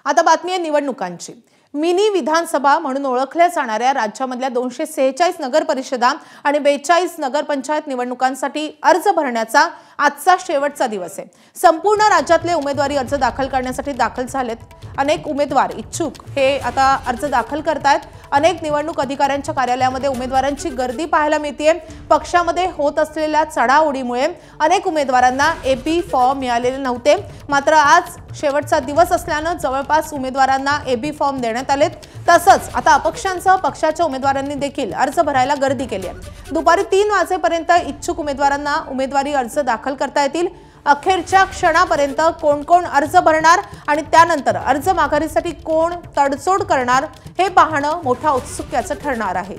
आता बातमी आहे निवडणुकांची। मिनी विधानसभा म्हणून ओळखल्या जाणाऱ्या राज्यामधल्या 246 नगर परिषदा आणि 42 नगरपंचायत निवडणुकांसाठी अर्ज भरण्याचा आजचा शेवटचा दिवस आहे। संपूर्ण राज्यातले उमेदवारी अर्ज दाखल करण्यासाठी दाखल झालेत। अनेक उमेदवार इच्छुक हे आता अर्ज दाखल करतायत। अनेक निवडणूक अधिकाऱ्यांच्या कार्यालयामध्ये उमेदवारांची गर्दी पाहायला मिळते। पक्षामध्ये होत असलेल्या चढाओढीमुळे अनेक उमेदवारांना एबी फॉर्म मिळालेले नव्हते, मात्र आज शेवटचा दिवस असल्याने जवळपास उमेदवारांना एबी फॉर्म देण्यात आलेत। तसंच आता अपक्षांसह पक्षाच्या उमेदवारांनी देखील अर्ज भरायला गर्दी केली आहे। दुपारी 3 वाजेपर्यंत इच्छुक उमेदवारांना उमेदवारी अर्ज दाखल करता येतील। अखेरच्या क्षणापर्यंत कोण कोण अर्ज भरणार आणि त्यानंतर अर्ज माघारीसाठी कोण तडजोड करणार हे पाहणं मोठा उत्सुकतेचं ठरणार आहे।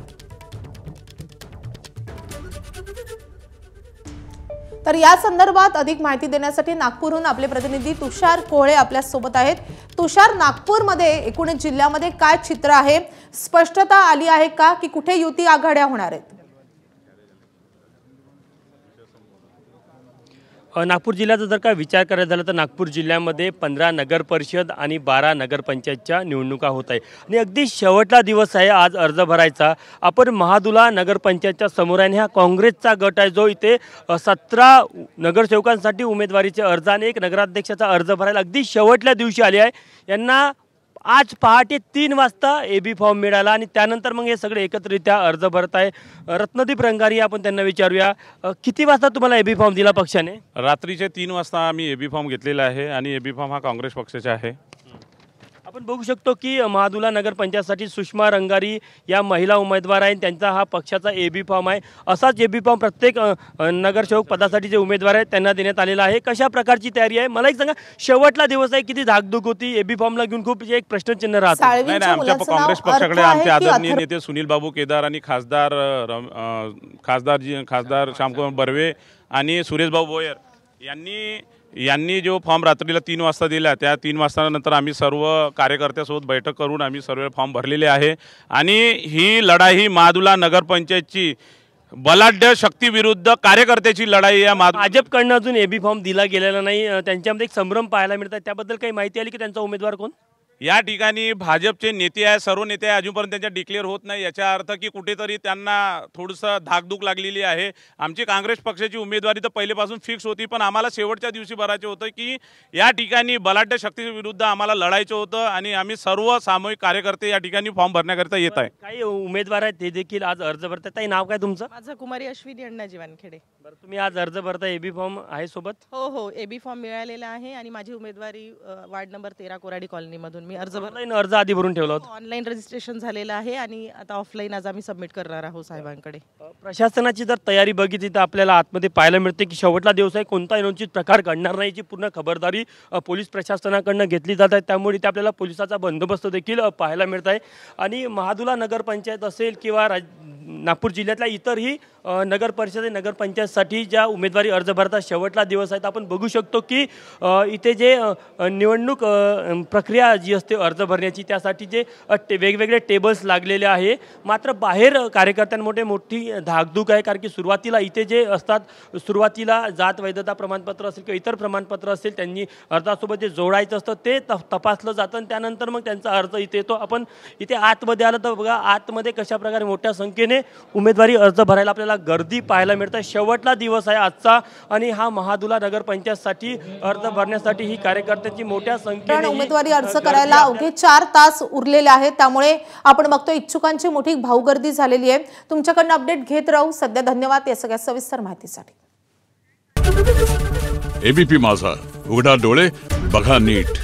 तर या संदर्भात अधिक माहिती देण्यासाठी नागपूरहून आपले प्रतिनिधी तुषार कोहळे आपल्या सोबत आहेत। तुषार, नागपूरमध्ये एकूण जिल्ह्यामध्ये काय चित्र आहे? स्पष्टता आली आहे का की कुठे युती आघाड्या होणार आहेत? नागपूर जिल्ह्याचा जर का विचार करायचा झाला तर नागपूर जिल्ह्यामध्ये 15 नगर परिषद आणि 12 नगरपंचायतच्या निवडणुका होत आहे आणि अगदी शेवटला दिवस आहे आज अर्ज भरायचा। आपण महादुला नगरपंचायतच्या समोर आहे। हा काँग्रेसचा गट आहे जो इथे 17 नगरसेवकांसाठी उमेदवारीचे अर्ज आणि एक नगराध्यक्षाचा अर्ज भरायला अगदी शेवटल्या दिवशी आले आहे। यांना आज पहाटे 3 वाजता एबी फॉर्म मिळाला आणि त्यानंतर मग हे सगळे एकत्रितरित्या अर्ज भरत आहे। रत्नदीप रंगारी आपण त्यांना विचारूया, किती वाजता तुम्हाला एबी फॉर्म दिला पक्षाने? रात्रीचे 3 वाजता आम्ही एबी फॉर्म घेतलेला आहे आणि एबी फॉर्म हा काँग्रेस पक्षाचा आहे। आपण बघू शकतो की महादुला नगरपंचायतसाठी सुषमा रंगारी या महिला उमेदवार आहेत, त्यांचा हा पक्षाचा एबी फॉर्म आहे। असाच एबी फॉर्म प्रत्येक नगरसेवक पदासाठी जे उमेदवार आहेत त्यांना देण्यात आलेला आहे। कशा प्रकारची तयारी आहे मला एक सांगा, शेवटला दिवस आहे, किती धाकधूक होती? एबी फॉर्मला घेऊन खूप एक प्रश्नचिन्ह राहतं। नाही, आमच्या काँग्रेस पक्षाकडे आमचे आदरणीय नेते सुनील बाबू केदार आणि खासदार श्यामकुमार बर्वे आणि सुरेश भाऊ भोयर यांनी जो फॉर्म रात्रीला 3 वाजता दिला, त्या 3 वाजतानंतर आम्ही सर्व कार्यकर्त्यांसोबत बैठक करून आम्ही सर्व फॉर्म भरलेले आहे। आणि ही लढाई महादुला नगरपंचायतची बलाढ्य शक्ती विरुद्ध कार्यकर्त्याची लढाई आहे। भाजपकडून अजून एबी फॉर्म दिला गेलेला नाही, त्यांच्यामध्ये एक संभ्रम पाहायला मिळतात, त्याबद्दल काही माहिती आली की त्यांचा उमेदवार कोण? या ठिकाणी भाजपचे नेते आहे, सर्व नेते आहे, अजूनपर्यंत त्यांच्या डिक्लेअर होत नाही। याचा अर्थ की कुठेतरी त्यांना थोडंसं धाकधूक लागलेली आहे। आमची काँग्रेस पक्षाची उमेदवारी तर पहिलेपासून फिक्स होती, पण आम्हाला शेवटच्या दिवशी भरायचं होतं की या ठिकाणी बलाढ्य शक्तीविरुद्ध आम्हाला लढायचं होतं आणि आम्ही सर्व सामूहिक कार्यकर्ते या ठिकाणी फॉर्म भरण्याकरता येत आहे। काही उमेदवार आहेत ते देखील आज अर्ज भरतात। ताई, नाव काय तुमचं? माझं कुमारी अश्विनी अण्णाजी वानखेडे। बरं, तुम्ही आज अर्ज भरता, एबी फॉर्म आहे सोबत? हो, एबी फॉर्म मिळालेला आहे आणि माझी उमेदवारी वार्ड नंबर 13 कोराडी कॉलनी मधून मी अर्ज भरला। अर्ज आधी भरून ठेवला होता? ऑनलाईन रजिस्ट्रेशन झालेलं आहे आणि आता ऑफलाईन आज आम्ही सबमिट करणार आहोत साहेबांकडे। प्रशासनाची जर तयारी बघितली तर आपल्याला आतमध्ये पाहायला मिळते की शेवटला दिवस आहे, कोणताही अनुचित प्रकार घडणार नाही याची पूर्ण खबरदारी पोलीस प्रशासनाकडून घेतली जात आहे। त्यामुळे इथे आपल्याला पोलिसाचा बंदोबस्त देखील पाहायला मिळत आहे। आणि महादुला नगरपंचायत असेल किंवा नागपूर जिल्ह्यातल्या इतरही नगर परिषद नगरपंचायतसाठी ज्या उमेदवारी अर्ज भरतात शेवटला दिवस आहेत, आपण बघू शकतो की इथे जे निवडणूक प्रक्रिया जी असते अर्ज भरण्याची त्यासाठी जे वेगवेगळे टेबल्स लागलेले आहे, मात्र बाहेर कार्यकर्त्यांमध्ये मोठी धाकधूक आहे। कारण की सुरुवातीला इथे जे असतात, सुरुवातीला जात वैधता प्रमाणपत्र असेल किंवा इतर प्रमाणपत्र असेल त्यांनी अर्जासोबत जे जोडायचं असतं ते तपासलं जातं आणि त्यानंतर मग त्यांचा अर्ज इथे येतो। आपण इथे आतमध्ये आलं तर बघा, आतमध्ये कशा प्रकारे मोठ्या संख्येने उमेदवारी अर्ज भरायला आपल्याला गर्दी पाहायला मिळते। शेवटला दिवस आहे आजचा आणि हा महादुला नगरपंचायतसाठी अर्ज भरण्यासाठी ही कार्यकर्त्यांची मोठ्या संख्येने उमेदवारी अर्ज करायला अवघे 4 तास उरलेले आहेत, त्यामुळे आपण बघतो इच्छुकांची मोठी भाऊगर्दी झालेली आहे। तुमच्याकडून अपडेट घेत राहू। सध्या धन्यवाद या सगळ्या सविस्तर माहितीसाठी। एबीपी माझा, उघडा डोळे बघा नीट।